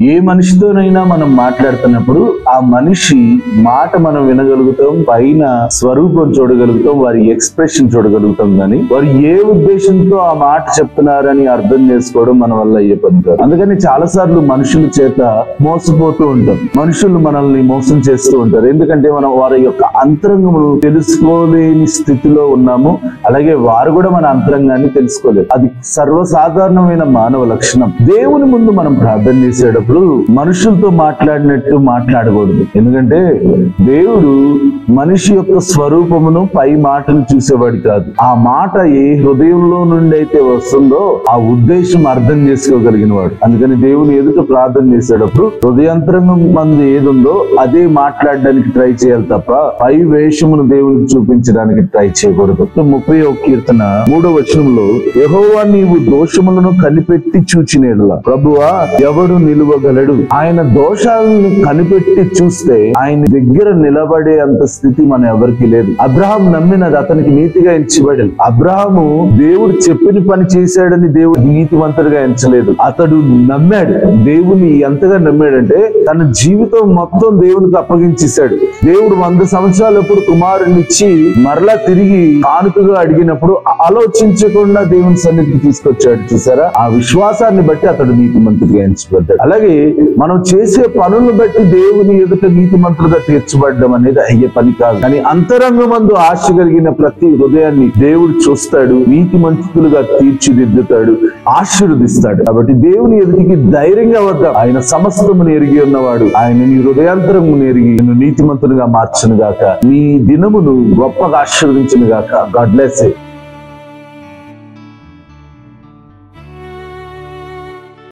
ఏ మనిషితోనైనా మనం మాట్లాడుతున్నప్పుడు ఆ మనిషి మాట మనం వినగలుగుతాం, పైన స్వరూపం చూడగలుగుతాం, వారి ఎక్స్ప్రెషన్ చూడగలుగుతాం, కానీ వారు ఏ ఉద్దేశంతో ఆ మాట చెప్తున్నారని అర్థం చేసుకోవడం మన వల్ల అయ్యే పని కాదు. అందుకని చాలా సార్లు మనుషుల చేత మోసపోతూ ఉంటాం, మనుషులు మనల్ని మోసం చేస్తూ ఉంటారు. ఎందుకంటే మనం వారి యొక్క అంతరంగమును తెలుసుకోలేని స్థితిలో ఉన్నాము, అలాగే వారు కూడా మన అంతరంగాన్ని తెలుసుకోలేరు. అది సర్వసాధారణమైన మానవ లక్షణం. దేవుని ముందు మనం ప్రార్థన చేసేటప్పుడు మనుషులతో మాట్లాడినట్టు మాట్లాడకూడదు. ఎందుకంటే దేవుడు మనిషి యొక్క స్వరూపమును, పై మాటను చూసేవాడు కాదు. ఆ మాట ఏ హృదయంలో నుండి అయితే వస్తుందో ఆ ఉద్దేశం అర్థం చేసుకోగలిగిన వాడు. అందుకని దేవుని ఎదుట ప్రార్థన చేసేటప్పుడు హృదయాంతరంగం మందు ఏదుందో అదే మాట్లాడడానికి ట్రై చేయాలి తప్ప పై వేషమును దేవునికి చూపించడానికి ట్రై చేయకూడదు. 31వ కీర్తన 3వ వచనంలో, యెహోవా నీవు దోషములను కనిపెట్టి చూచిన యెడల ప్రభువా ఎవడు నిలువగలడు? ఆయన దోషాలను కనిపెట్టి చూస్తే ఆయన దగ్గర నిలబడే అంత స్థితి మన ఎవరికి లేదు. అబ్రహాం నమ్మినది అతనికి నీతిగా ఎంచబడింది. అబ్రహాము దేవుడు చెప్పిన పని చేశాడని దేవుడు నీతివంతుడిగా ఎంచలేదు. అతడు నమ్మాడు. దేవుని ఎంతగా నమ్మాడంటే తన జీవితం మొత్తం దేవునికి అప్పగించేశాడు. దేవుడు 100 సంవత్సరాలు ఎప్పుడు కుమారునిచ్చి మరలా తిరిగి కానుకగా అడిగినప్పుడు ఆలోచించకుండా దేవుని సన్నిధికి తీసుకొచ్చాడు. చూసారా? ఆ విశ్వాసాన్ని బట్టి అతడు నీతిమంతుడిగా ఎంచబడ్డాడు. అలాగే మనం చేసే పనులను బట్టి దేవుని ఎదుట నీతిమంతులుగా తీర్చబడ్డం అనేది అయ్యే పని కాదు. కానీ అంతరంగమందు ఆశ కలిగిన ప్రతి హృదయాన్ని దేవుడు చూస్తాడు, నీతిమంతులుగా తీర్చిదిద్దుతాడు, ఆశీర్వదిస్తాడు. కాబట్టి దేవుని ఎదుటికి ధైర్యంగా వద్దాం. ఆయన సమస్తమును ఎరిగి ఉన్నవాడు. ఆయన నీ హృదయాంతరమును ఎరిగి నిన్ను నీతిమంతులుగా మార్చును గాక. నీ దినమును గొప్పగా ఆశీర్వదించును గాక. God bless you.